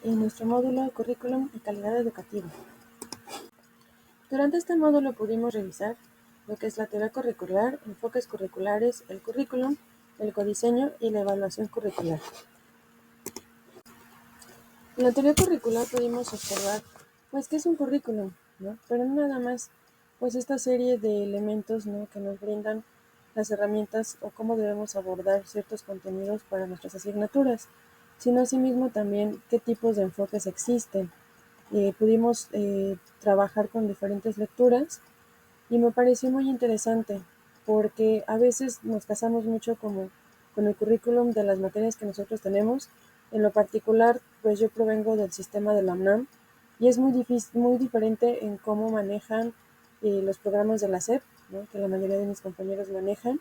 en nuestro módulo de currículum y calidad educativa. Durante este módulo pudimos revisar lo que es la teoría curricular, enfoques curriculares, el currículum, el codiseño y la evaluación curricular. En la teoría curricular pudimos observar pues qué es un currículum, ¿no? Pero no nada más pues esta serie de elementos, ¿no?, que nos brindan las herramientas o cómo debemos abordar ciertos contenidos para nuestras asignaturas, sino asimismo también qué tipos de enfoques existen. Pudimos trabajar con diferentes lecturas y me pareció muy interesante porque a veces nos casamos mucho como con el currículum de las materias que nosotros tenemos. En lo particular, pues yo provengo del sistema de la UNAM y es muy muy diferente en cómo manejan los programas de la SEP, ¿no?, que la mayoría de mis compañeros manejan,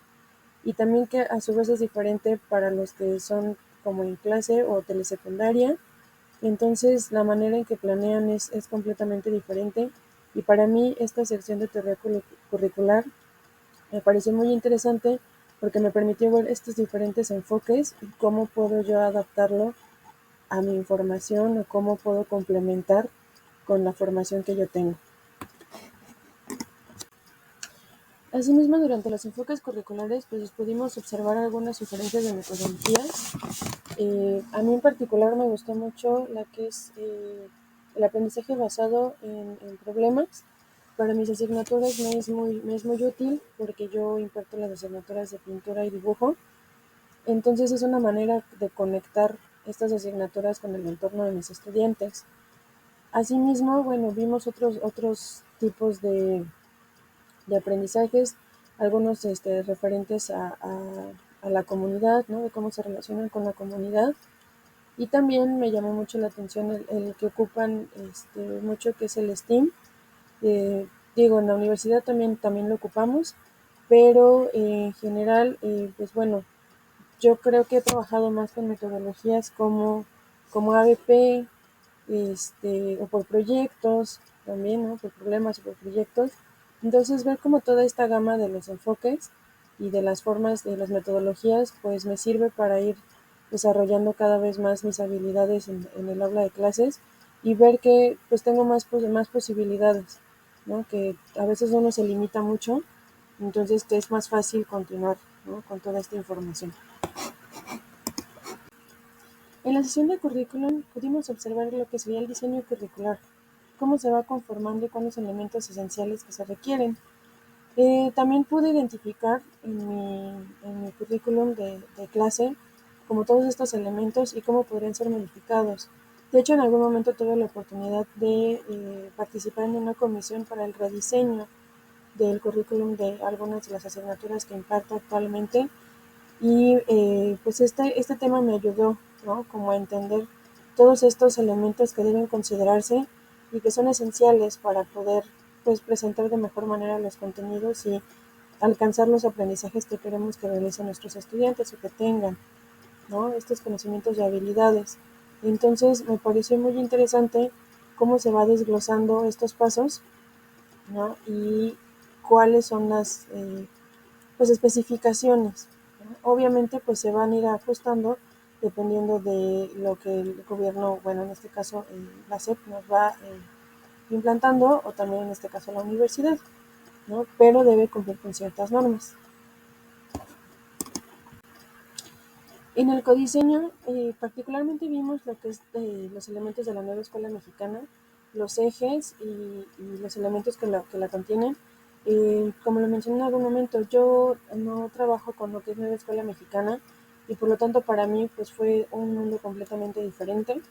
y también que a su vez es diferente para los que son como en clase o telesecundaria. Entonces la manera en que planean es completamente diferente, y para mí esta sección de teoría curricular me pareció muy interesante porque me permitió ver estos diferentes enfoques y cómo puedo yo adaptarlo a mi información o cómo puedo complementar con la formación que yo tengo. Asimismo, durante los enfoques curriculares pues pudimos observar algunas sugerencias de metodologías. A mí en particular me gustó mucho la que es el aprendizaje basado en problemas. Para mis asignaturas me es muy útil porque yo imparto las asignaturas de pintura y dibujo. Entonces es una manera de conectar estas asignaturas con el entorno de mis estudiantes. Asimismo, bueno, vimos otros tipos de aprendizajes, algunos referentes a la comunidad, ¿no?, de cómo se relacionan con la comunidad. Y también me llamó mucho la atención el que ocupan mucho, que es el STEAM. Digo, en la universidad también lo ocupamos, pero en general, pues bueno, yo creo que he trabajado más con metodologías como ABP, o por proyectos también, ¿no?, por problemas o por proyectos. Entonces, ver como toda esta gama de los enfoques y de las formas de las metodologías, pues me sirve para ir desarrollando cada vez más mis habilidades en el aula de clases y ver que pues tengo más posibilidades, ¿no?, que a veces uno se limita mucho, entonces que es más fácil continuar, ¿no?, con toda esta información. En la sesión de currículum pudimos observar lo que sería el diseño curricular, cómo se va conformando y con los elementos esenciales que se requieren. También pude identificar en mi currículum de clase como todos estos elementos y cómo podrían ser modificados. De hecho, en algún momento tuve la oportunidad de participar en una comisión para el rediseño del currículum de algunas de las asignaturas que imparto actualmente, y pues este tema me ayudó, ¿no?, como a entender todos estos elementos que deben considerarse y que son esenciales para poder pues presentar de mejor manera los contenidos y alcanzar los aprendizajes que queremos que realicen nuestros estudiantes o que tengan, ¿no?, estos conocimientos y habilidades. Entonces me pareció muy interesante cómo se va desglosando estos pasos, ¿no?, y cuáles son las pues especificaciones, ¿no? Obviamente pues se van a ir ajustando dependiendo de lo que el gobierno, bueno, en este caso la SEP nos va implantando, o también en este caso la universidad, ¿no?, pero debe cumplir con ciertas normas. En el codiseño particularmente vimos lo que es los elementos de la nueva escuela mexicana, los ejes y los elementos que la contienen. Como lo mencioné en algún momento, yo no trabajo con lo que es nueva escuela mexicana y por lo tanto para mí pues fue un mundo completamente diferente,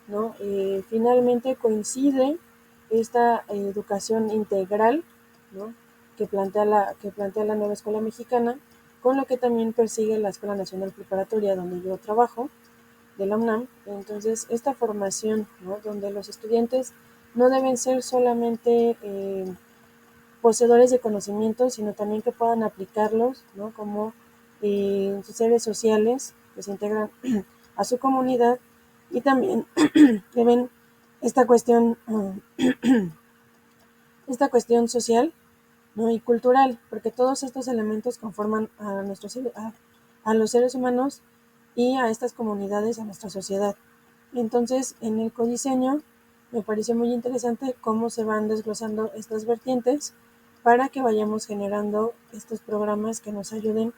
¿no? Finalmente coincide esta educación integral, ¿no?, que plantea la nueva escuela mexicana con lo que también persigue la Escuela Nacional Preparatoria donde yo trabajo, de la UNAM. Entonces, esta formación, ¿no?, donde los estudiantes no deben ser solamente poseedores de conocimientos, sino también que puedan aplicarlos, ¿no?, como seres sociales que se integran a su comunidad, y también deben esta cuestión, esta cuestión social, ¿no?, y cultural, porque todos estos elementos conforman a los seres humanos y a estas comunidades, a nuestra sociedad. Entonces, en el codiseño me pareció muy interesante cómo se van desglosando estas vertientes para que vayamos generando estos programas que nos ayuden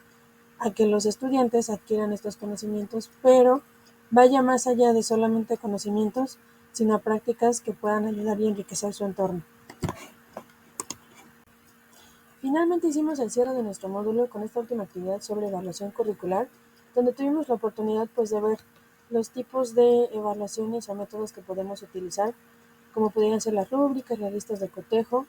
a que los estudiantes adquieran estos conocimientos, pero vaya más allá de solamente conocimientos, sino a prácticas que puedan ayudar y enriquecer su entorno. Finalmente hicimos el cierre de nuestro módulo con esta última actividad sobre evaluación curricular, donde tuvimos la oportunidad pues de ver los tipos de evaluaciones o métodos que podemos utilizar, como podrían ser las rúbricas, las listas de cotejo,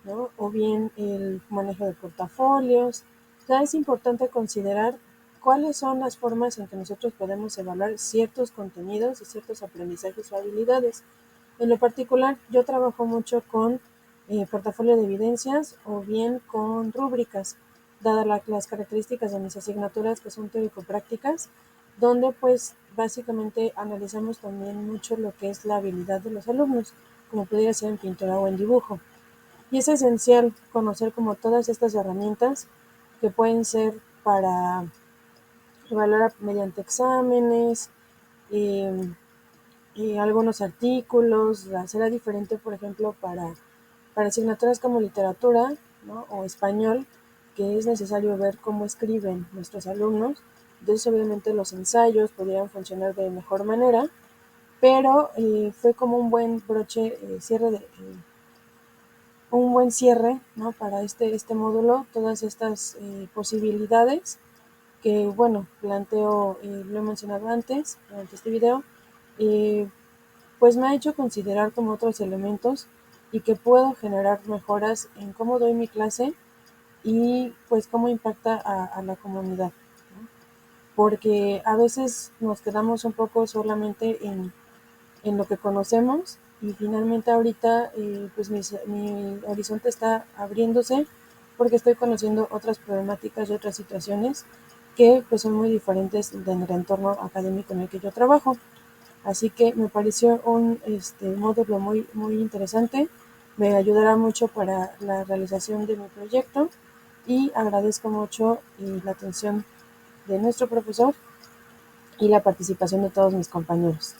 ¿no? O bien el manejo de portafolios. Ya es importante considerar cuáles son las formas en que nosotros podemos evaluar ciertos contenidos y ciertos aprendizajes o habilidades. En lo particular, yo trabajo mucho con portafolio de evidencias o bien con rúbricas, dadas las características de mis asignaturas que son teórico-prácticas, donde pues básicamente analizamos también mucho lo que es la habilidad de los alumnos, como podría ser en pintura o en dibujo. Y es esencial conocer como todas estas herramientas que pueden ser para evaluar mediante exámenes, eh, algunos artículos. Será diferente, por ejemplo, para asignaturas como literatura, ¿no? O español, que es necesario ver cómo escriben nuestros alumnos. Entonces, obviamente, los ensayos podrían funcionar de mejor manera, pero fue como un buen broche, un buen cierre, ¿no? Para este módulo, todas estas posibilidades que, bueno, planteo, lo he mencionado antes, durante este video, eh, pues me ha hecho considerar como otros elementos y que puedo generar mejoras en cómo doy mi clase y pues cómo impacta a la comunidad, ¿no? Porque a veces nos quedamos un poco solamente en lo que conocemos y finalmente ahorita pues mi horizonte está abriéndose porque estoy conociendo otras problemáticas y otras situaciones que pues son muy diferentes del entorno académico en el que yo trabajo. Así que me pareció un módulo muy interesante, me ayudará mucho para la realización de mi proyecto y agradezco mucho la atención de nuestro profesor y la participación de todos mis compañeros.